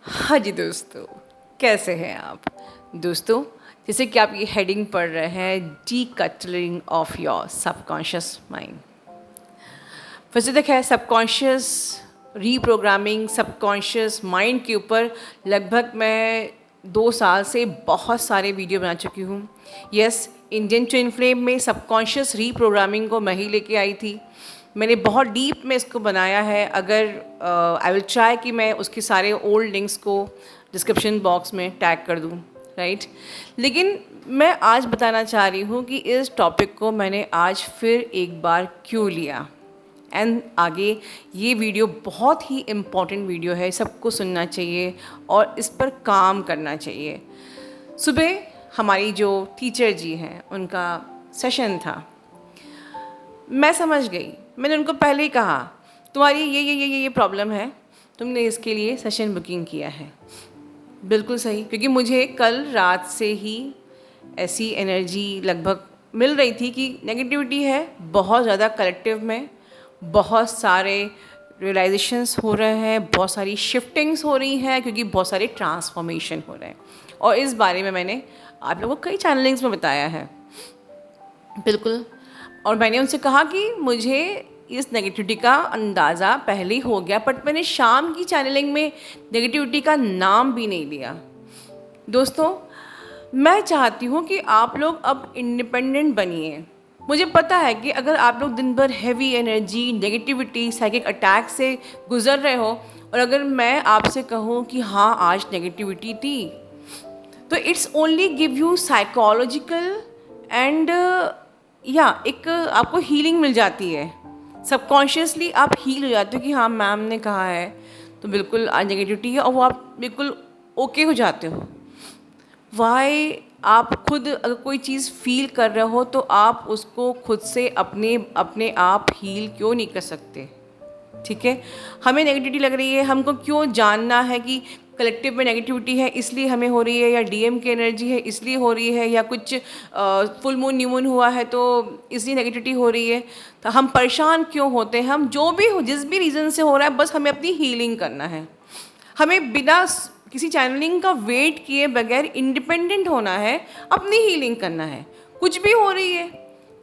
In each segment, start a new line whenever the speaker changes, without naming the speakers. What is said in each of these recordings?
हाँ जी दोस्तों, कैसे हैं आप दोस्तों? जैसे कि आप ये हेडिंग पढ़ रहे हैं, decluttering of your subconscious mind. फिर से देखा है, सबकॉन्शियस रीप्रोग्रामिंग सबकॉन्शियस माइंड के ऊपर लगभग मैं 2 साल से बहुत सारे वीडियो बना चुकी हूँ। यस, इंडियन ट्विन फ्लेम में सबकॉन्शियस रीप्रोग्रामिंग को मैं ही लेके आई थी। मैंने बहुत डीप में इसको बनाया है। अगर आई विल ट्राई कि मैं उसके सारे ओल्ड लिंक्स को डिस्क्रिप्शन बॉक्स में टैग कर दूँ, राइट। लेकिन मैं आज बताना चाह रही हूँ कि इस टॉपिक को मैंने आज फिर एक बार क्यों लिया, एंड आगे ये वीडियो बहुत ही इम्पॉर्टेंट वीडियो है, सबको सुनना चाहिए और इस पर काम करना चाहिए। सुबह हमारी जो टीचर जी हैं उनका सेशन था। मैं समझ गई, मैंने उनको पहले ही कहा तुम्हारी ये प्रॉब्लम है, तुमने इसके लिए सेशन बुकिंग किया है। बिल्कुल सही, क्योंकि मुझे कल रात से ही ऐसी एनर्जी लगभग मिल रही थी कि नेगेटिविटी है बहुत ज़्यादा कलेक्टिव में, बहुत सारे रियलाइजेशंस हो रहे हैं, बहुत सारी शिफ्टिंग्स हो रही हैं, क्योंकि बहुत सारे ट्रांसफॉर्मेशन हो रहे हैं। और इस बारे में मैंने आप लोगों को कई चैनलिंग्स में बताया है। बिल्कुल। और मैंने उनसे कहा कि मुझे इस नेगेटिविटी का अंदाज़ा पहले ही हो गया, बट मैंने शाम की चैनलिंग में नेगेटिविटी का नाम भी नहीं लिया। दोस्तों, मैं चाहती हूँ कि आप लोग अब इंडिपेंडेंट बनिए। मुझे पता है कि अगर आप लोग दिन भर heavy energy, negativity, psychic attack से गुजर रहे हो, और अगर मैं आपसे कहूँ कि हाँ आज नेगेटिविटी थी, तो it's only give you psychological and एक आपको हीलिंग मिल जाती है। सबकॉन्शियसली आप हील हो जाते हो कि हाँ मैम ने कहा है तो बिल्कुल आज नेगेटिविटी है, और वो आप बिल्कुल ओके हो जाते हो। वाई आप खुद अगर कोई चीज़ फील कर रहे हो तो आप उसको खुद से अपने अपने आप हील क्यों नहीं कर सकते? ठीक है, हमें नेगेटिविटी लग रही है, हमको क्यों जानना है कि कलेक्टिव में नेगेटिविटी है इसलिए हमें हो रही है, या डीएम की एनर्जी है इसलिए हो रही है, या कुछ फुल मून न्यू मून हुआ है तो इसलिए नेगेटिविटी हो रही है। तो हम परेशान क्यों होते हैं? हम जो भी हो, जिस भी रीज़न से हो रहा है, बस हमें अपनी हीलिंग करना है। हमें बिना किसी चैनलिंग का वेट किए बगैर इंडिपेंडेंट होना है, अपनी हीलिंग करना है। कुछ भी हो रही है,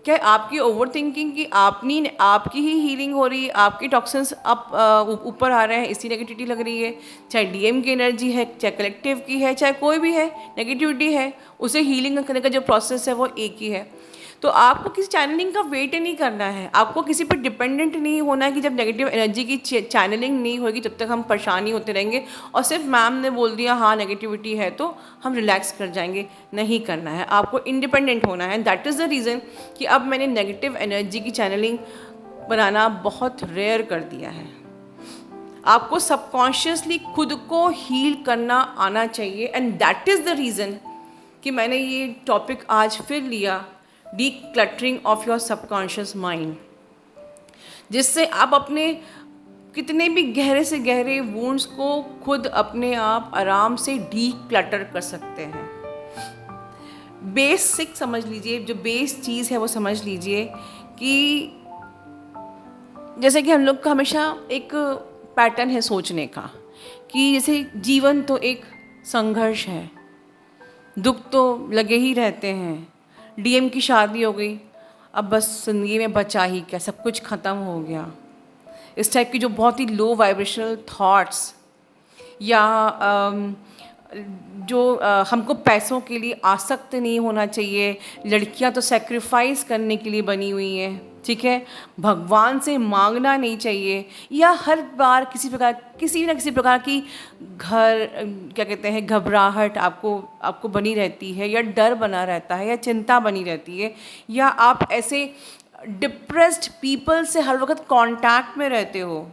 क्या आपकी ओवर थिंकिंग की आपकी ही हीलिंग हो रही है, आपकी टॉक्सिन्स ऊपर आ रहे हैं इसी नेगेटिविटी लग रही है। चाहे डीएम की एनर्जी है, चाहे कलेक्टिव की है, चाहे कोई भी है, नेगेटिविटी है, उसे हीलिंग करने का जो प्रोसेस है वो एक ही है। तो आपको किसी चैनलिंग का वेट नहीं करना है, आपको किसी पर डिपेंडेंट नहीं होना है कि जब नेगेटिव एनर्जी की चैनलिंग नहीं होगी तब तक हम परेशानी होते रहेंगे और सिर्फ मैम ने बोल दिया हाँ नेगेटिविटी है तो हम रिलैक्स कर जाएंगे। नहीं करना है, आपको इंडिपेंडेंट होना है। दैट इज़ द रीज़न कि अब मैंने नेगेटिव एनर्जी की चैनलिंग बनाना बहुत रेयर कर दिया है। आपको सबकॉन्शियसली खुद को हील करना आना चाहिए, and that is the reason कि मैंने ये टॉपिक आज फिर लिया, decluttering of your subconscious mind, जिससे आप अपने कितने भी गहरे से गहरे वुंड्स को खुद अपने आप आराम से डीक्लटर कर सकते हैं। बेसिक समझ लीजिए, जो बेस चीज़ है वो समझ लीजिए कि जैसे कि हम लोग का हमेशा एक पैटर्न है सोचने का कि जैसे जीवन तो एक संघर्ष है, दुख तो लगे ही रहते हैं। डीएम की शादी हो गई, अब बस ज़िंदगी में बचा ही क्या, सब कुछ ख़त्म हो गया। इस टाइप की जो बहुत ही लो वाइब्रेशनल थॉट्स, या हमको पैसों के लिए आसक्त नहीं होना चाहिए, लड़कियां तो सेक्रीफाइस करने के लिए बनी हुई हैं, ठीक है, भगवान से मांगना नहीं चाहिए, या हर बार किसी न किसी प्रकार की क्या कहते हैं घबराहट आपको बनी रहती है, या डर बना रहता है, या चिंता बनी रहती है, या आप ऐसे डिप्रेस्ड पीपल से हर वक्त कांटेक्ट में रहते हो,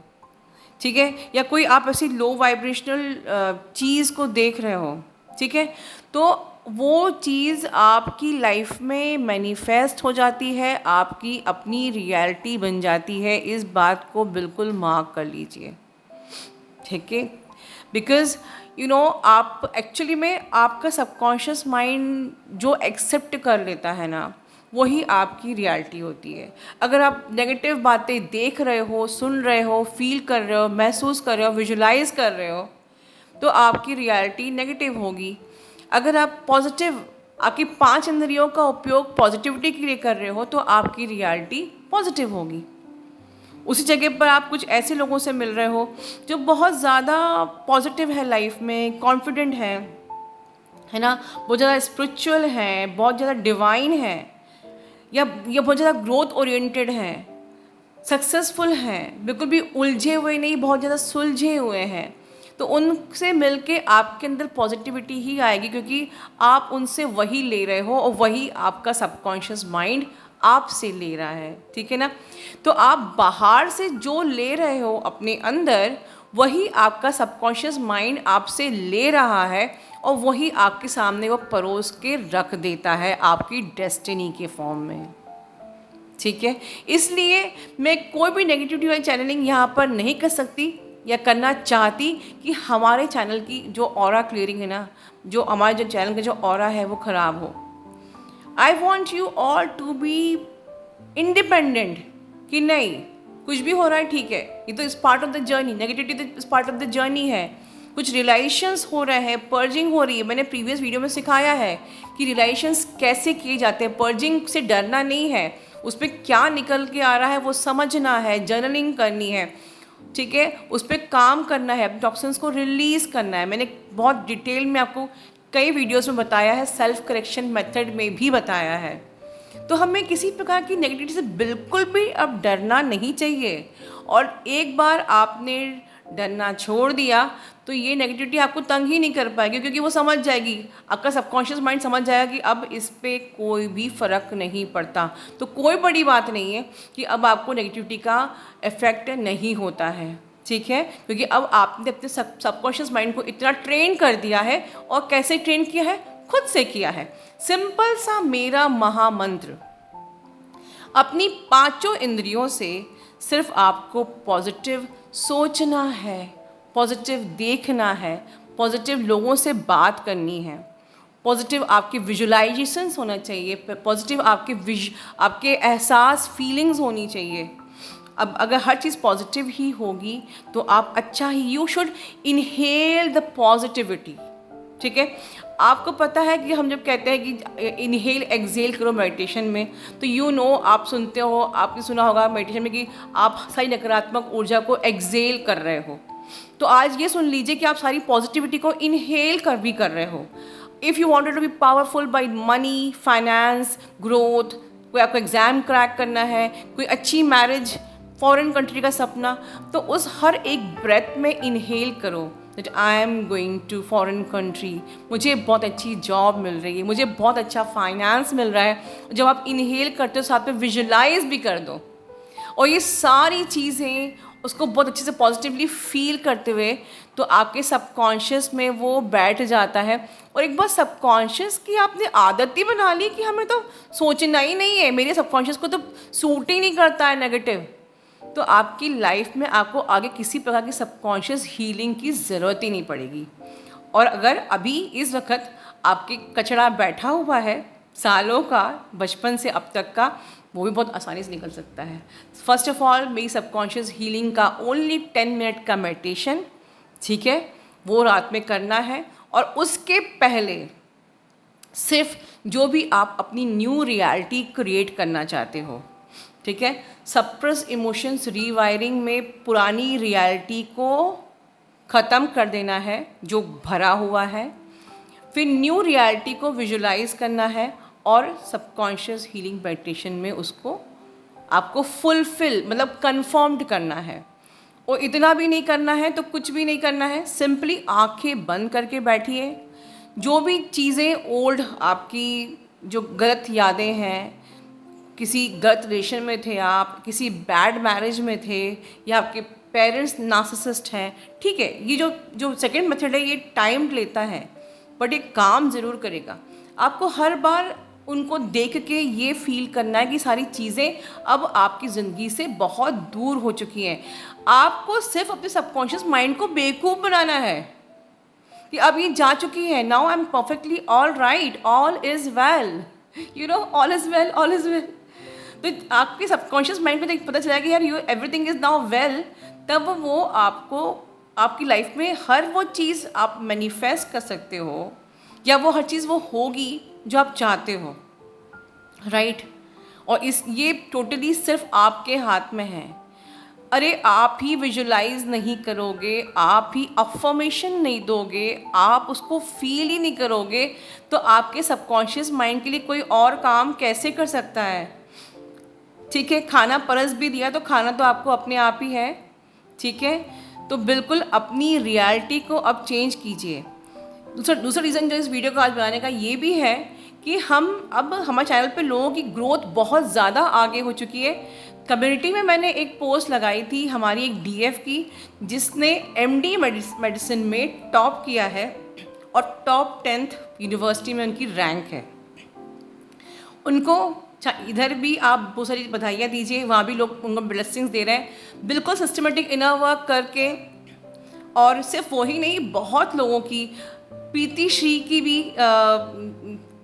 ठीक है, या कोई आप ऐसी लो वाइब्रेशनल चीज़ को देख रहे हो, ठीक है, तो वो चीज़ आपकी लाइफ में मैनिफेस्ट हो जाती है, आपकी अपनी रियलिटी बन जाती है। इस बात को बिल्कुल मार्क कर लीजिए, ठीक है, बिकॉज़ आप एक्चुअली में आपका सबकॉन्शियस माइंड जो एक्सेप्ट कर लेता है ना, वही आपकी रियलिटी होती है। अगर आप नेगेटिव बातें देख रहे हो, सुन रहे हो, फील कर रहे हो, महसूस कर रहे हो, विजुलाइज कर रहे हो, तो आपकी रियलिटी नेगेटिव होगी। अगर आप पॉजिटिव, आपकी 5 इंद्रियों का उपयोग पॉजिटिविटी के लिए कर रहे हो तो आपकी रियलिटी पॉजिटिव होगी। उसी जगह पर आप कुछ ऐसे लोगों से मिल रहे हो जो बहुत ज़्यादा पॉजिटिव है लाइफ में, कॉन्फिडेंट है ना, बहुत ज़्यादा स्पिरिचुअल हैं, बहुत ज़्यादा डिवाइन है, या बहुत ज़्यादा ग्रोथ ओरिएंटेड हैं, सक्सेसफुल हैं, बिल्कुल भी उलझे हुए नहीं, बहुत ज़्यादा सुलझे हुए हैं, तो उनसे मिलके आपके अंदर पॉजिटिविटी ही आएगी, क्योंकि आप उनसे वही ले रहे हो और वही आपका सबकॉन्शियस माइंड आपसे ले रहा है। ठीक है ना। तो आप बाहर से जो ले रहे हो अपने अंदर, वही आपका सबकॉन्शियस माइंड आपसे ले रहा है और वही आपके सामने वो परोस के रख देता है आपकी डेस्टिनी के फॉर्म में। ठीक है। इसलिए मैं कोई भी नेगेटिविटी वाली चैनलिंग यहाँ पर नहीं कर सकती या करना चाहती कि हमारे चैनल की जो ऑरा क्लियरिंग है ना, जो हमारे जो चैनल का जो ऑरा है वो ख़राब हो। I want you all to be independent, कि नहीं कुछ भी हो रहा है ठीक है, ये तो इस part of the journey, negativity तो इस पार्ट ऑफ द जर्नी है। कुछ रिलेशंस हो रहे हैं, पर्जिंग हो रही है, मैंने प्रीवियस वीडियो में सिखाया है कि रिलेशंस कैसे किए जाते हैं। पर्जिंग से डरना नहीं है, उस पर क्या निकल के आ रहा है वो समझना है, जर्नलिंग करनी है। ठीक है, उस पर काम करना है, टॉक्सिन्स को रिलीज़ करना है। मैंने बहुत डिटेल में आपको कई वीडियोस में बताया है, सेल्फ करेक्शन मेथड में भी बताया है। तो हमें किसी प्रकार की नेगेटिविटी से बिल्कुल भी अब डरना नहीं चाहिए। और एक बार आपने डरना छोड़ दिया तो ये नेगेटिविटी आपको तंग ही नहीं कर पाएगी, क्योंकि वो समझ जाएगी, आपका सबकॉन्शियस माइंड समझ जाएगा कि अब इस पे कोई भी फ़र्क नहीं पड़ता। तो कोई बड़ी बात नहीं है कि अब आपको नेगेटिविटी का इफ़ेक्ट नहीं होता है। ठीक है, क्योंकि अब आपने अपने सबकॉन्शियस माइंड को इतना ट्रेन कर दिया है। और कैसे ट्रेन किया है? खुद से किया है। सिंपल सा मेरा महामंत्र, अपनी 5 इंद्रियों से सिर्फ आपको पॉजिटिव सोचना है, पॉजिटिव देखना है, पॉजिटिव लोगों से बात करनी है, पॉजिटिव आपके विजुलाइजेशंस होना चाहिए, पॉजिटिव आपके एहसास, फीलिंग्स होनी चाहिए। अब अगर हर चीज़ पॉजिटिव ही होगी तो आप अच्छा ही, you should inhale the positivity. ठीक है, आपको पता है कि हम जब कहते हैं कि इनहेल एक्सहेल करो मेडिटेशन में, तो यू नो, आप सुनते हो, आपने सुना होगा मेडिटेशन में कि आप सारी नकारात्मक ऊर्जा को एक्सहेल कर रहे हो। तो आज ये सुन लीजिए कि आप सारी पॉजिटिविटी को इनहेल कर रहे हो। If you wanted to be powerful by money, finance, growth, कोई आपको एग्ज़ाम क्रैक करना है, कोई अच्छी मैरिज, फॉरेन कंट्री का सपना, तो उस हर एक ब्रेथ में इनहेल करो that I am going to foreign country, मुझे बहुत अच्छी जॉब मिल रही है, मुझे बहुत अच्छा फाइनेंस मिल रहा है। जब आप इनहेल करते हो साथ में विजुलाइज भी कर दो, और ये सारी चीज़ें उसको बहुत अच्छे से पॉजिटिवली फील करते हुए, तो आपके सबकॉन्शियस में वो बैठ जाता है। और एक बार सबकॉन्शियस की आपने आदत ही बना ली कि हमें तो सोचना ही नहीं है, मेरे सबकॉन्शियस को तो सूट ही नहीं करता है नेगेटिव, तो आपकी लाइफ में आपको आगे किसी प्रकार की सबकॉन्शियस हीलिंग की ज़रूरत ही नहीं पड़ेगी। और अगर अभी इस वक्त आपके कचरा बैठा हुआ है सालों का, बचपन से अब तक का, वो भी बहुत आसानी से निकल सकता है। फर्स्ट ऑफ ऑल, मेरी सबकॉन्शियस हीलिंग का ओनली 10 मिनट का मेडिटेशन, ठीक है, वो रात में करना है। और उसके पहले सिर्फ जो भी आप अपनी न्यू रियलिटी क्रिएट करना चाहते हो, ठीक है, सप्रेस इमोशंस रीवायरिंग में पुरानी रियलिटी को ख़त्म कर देना है जो भरा हुआ है, फिर न्यू रियलिटी को विजुलाइज करना है और सबकॉन्शियस हीलिंग मेडिटेशन में उसको आपको फुलफिल, मतलब कन्फर्म्ड करना है। और इतना भी नहीं करना है तो कुछ भी नहीं करना है, सिंपली आंखें बंद करके बैठिए। जो भी चीज़ें ओल्ड आपकी जो गलत यादें हैं, किसी गलत रिलेशन में थे आप, किसी बैड मैरिज में थे, या आपके पेरेंट्स नार्सिसिस्ट हैं, ठीक है, ये जो सेकेंड मेथड है ये टाइम लेता है बट ये काम ज़रूर करेगा। आपको हर बार उनको देख के ये फील करना है कि सारी चीज़ें अब आपकी ज़िंदगी से बहुत दूर हो चुकी हैं। आपको सिर्फ अपने सबकॉन्शियस माइंड को बेवकूफ़ बनाना है कि अब ये जा चुकी है, now I am perfectly all right, all is well, you know, all is well, all is well. तो आपके सबकॉन्शियस माइंड में जब पता चला कि यार you everything is now well, तब वो आपको आपकी लाइफ में हर वो चीज़ आप मैनिफेस्ट कर सकते हो, या वो हर चीज़ वो होगी जो आप चाहते हो, राइट। और इस ये टोटली सिर्फ आपके हाथ में है। अरे आप ही विजुलाइज नहीं करोगे, आप ही अफर्मेशन नहीं दोगे, आप उसको फील ही नहीं करोगे, तो आपके सबकॉन्शियस माइंड के लिए कोई और काम कैसे कर सकता है? ठीक है, खाना परस भी दिया तो खाना तो आपको अपने आप ही है। ठीक है, तो बिल्कुल अपनी रियलिटी को अब चेंज कीजिए। दूसरा रीज़न जो इस वीडियो को आज बनाने का ये भी है कि अब हमारे चैनल पे लोगों की ग्रोथ बहुत ज़्यादा आगे हो चुकी है। कम्युनिटी में मैंने एक पोस्ट लगाई थी हमारी एक डीएफ की, जिसने एमडी मेडिसिन में टॉप किया है और टॉप 10th यूनिवर्सिटी में उनकी रैंक है। उनको इधर भी आप बहुत सारी बधाइयाँ दीजिए, वहाँ भी लोग उनको ब्लेसिंग्स दे रहे हैं, बिल्कुल सिस्टमेटिक इनर वर्क करके। और सिर्फ वही नहीं, बहुत लोगों की, प्रीति श्री की भी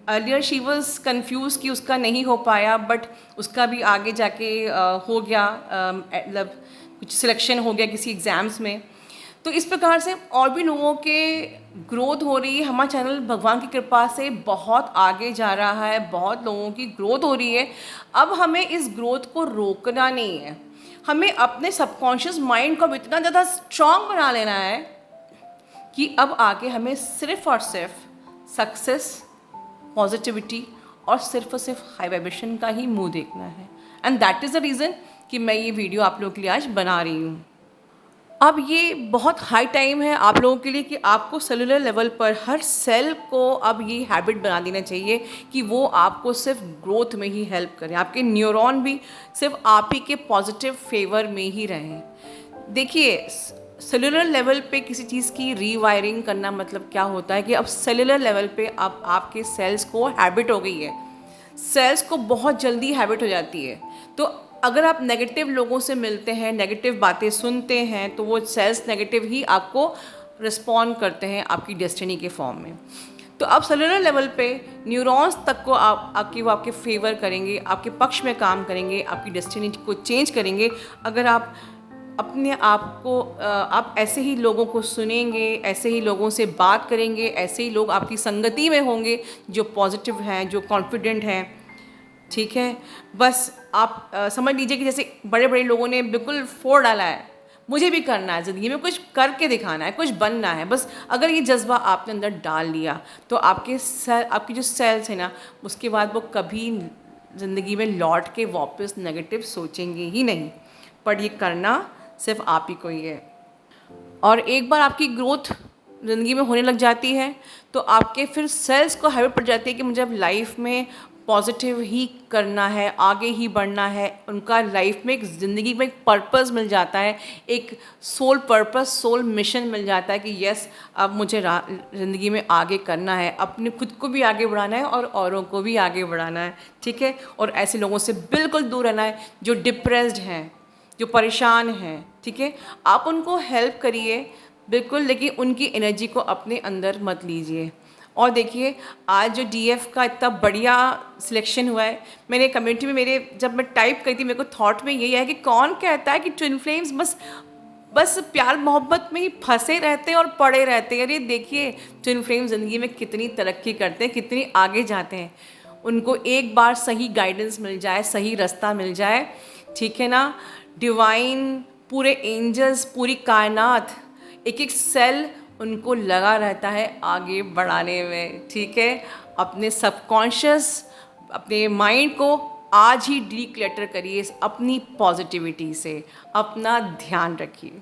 अर्लियर शी वॉज कन्फ्यूज कि उसका नहीं हो पाया, बट उसका भी आगे जाके हो गया, मतलब कुछ सिलेक्शन हो गया किसी एग्ज़ाम्स में। तो इस प्रकार से और भी लोगों के ग्रोथ हो रही है। हमारा चैनल भगवान की कृपा से बहुत आगे जा रहा है, बहुत लोगों की ग्रोथ हो रही है। अब हमें इस ग्रोथ को रोकना नहीं है, हमें अपने सबकॉन्शियस माइंड को इतना ज़्यादा स्ट्रॉन्ग बना लेना है कि अब आगे हमें सिर्फ और सिर्फ सक्सेस, पॉजिटिविटी और सिर्फ हाई वाइब्रेशन का ही मुंह देखना है। And that is the reason कि मैं ये वीडियो आप लोगों के लिए आज बना रही हूँ। अब ये बहुत हाई टाइम है आप लोगों के लिए कि आपको सेलुलर लेवल पर हर सेल को अब ये हैबिट बना देना चाहिए कि वो आपको सिर्फ ग्रोथ में ही हेल्प करें, आपके न्यूरॉन भी सिर्फ आप ही के पॉजिटिव फेवर में ही रहें। देखिए, सेलुलर लेवल पे किसी चीज़ की रीवायरिंग करना मतलब क्या होता है कि अब सेलुलर लेवल पे अब आपके सेल्स को हैबिट हो गई है, सेल्स को बहुत जल्दी हैबिट हो जाती है। तो अगर आप नेगेटिव लोगों से मिलते हैं, नेगेटिव बातें सुनते हैं, तो वो सेल्स नेगेटिव ही आपको रिस्पॉन्ड करते हैं आपकी डेस्टिनी के फॉर्म में। तो अब सेलुलर लेवल पे न्यूरॉन्स तक को वो आपके फेवर करेंगे, आपके पक्ष में काम करेंगे, आपकी डेस्टिनी को चेंज करेंगे अगर आप अपने आप को आप ऐसे ही लोगों को सुनेंगे, ऐसे ही लोगों से बात करेंगे, ऐसे ही लोग आपकी संगति में होंगे जो पॉजिटिव हैं, जो कॉन्फिडेंट हैं। ठीक है, बस आप समझ लीजिए कि जैसे बड़े बड़े लोगों ने बिल्कुल फोड़ डाला है, मुझे भी करना है ज़िंदगी में, कुछ करके दिखाना है, कुछ बनना है। बस अगर ये जज्बा आपने अंदर डाल लिया तो आपकी जो सेल्स है ना, उसके बाद वो कभी ज़िंदगी में लौट के वापस नेगेटिव सोचेंगे ही नहीं। पर ये करना सिर्फ आप ही को ही है। और एक बार आपकी ग्रोथ ज़िंदगी में होने लग जाती है तो आपके फिर सेल्स को हैबिट पड़ जाती है कि मुझे अब लाइफ में पॉजिटिव ही करना है, आगे ही बढ़ना है। उनका लाइफ में एक ज़िंदगी में एक पर्पस मिल जाता है, एक सोल पर्पस, सोल मिशन मिल जाता है कि यस, अब मुझे ज़िंदगी में आगे करना है, अपने खुद को भी आगे बढ़ाना है और औरों को भी आगे बढ़ाना है। ठीक है, और ऐसे लोगों से बिल्कुल दूर रहना है जो डिप्रेस्ड हैं, जो परेशान हैं। ठीक है, आप उनको हेल्प करिए बिल्कुल, लेकिन उनकी एनर्जी को अपने अंदर मत लीजिए। और देखिए, आज जो डीएफ का इतना बढ़िया सिलेक्शन हुआ है, मैंने कम्युनिटी में जब मैं टाइप करी थी, मेरे को थॉट में यही है कि कौन कहता है कि ट्विन फ्लेम्स बस प्यार मोहब्बत में ही फंसे रहते हैं और पड़े रहते हैं। अरे देखिए, ट्विन फ्लेम्स ज़िंदगी में कितनी तरक्की करते हैं, कितनी आगे जाते हैं। उनको एक बार सही गाइडेंस मिल जाए, सही रास्ता मिल जाए, ठीक है ना, डिवाइन, पूरे एंजल्स, पूरी कायनात, एक एक सेल उनको लगा रहता है आगे बढ़ाने में। ठीक है, अपने सबकॉन्शियस, अपने माइंड को आज ही डीक्लटर करिए अपनी पॉजिटिविटी से, अपना ध्यान रखिए।